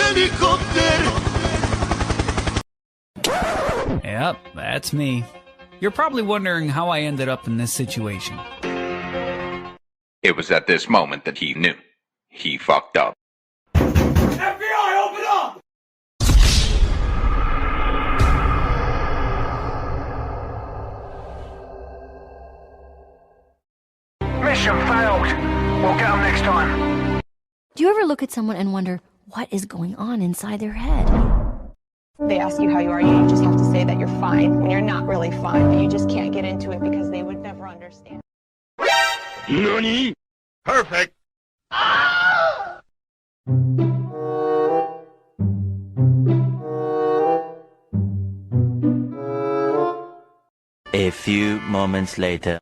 helicopter. Yep, that's me. You're probably wondering how I ended up in this situation. It was at this moment that he knew. He fucked up. FBI, open up! Mission failed. We'll get them next time. Do you ever look at someone and wonder what is going on inside their head? They ask you how you are, you just have to say that you're fine when you're not really fine, but you just can't get into it because they would never understand. Nani? Perfect. A few moments later.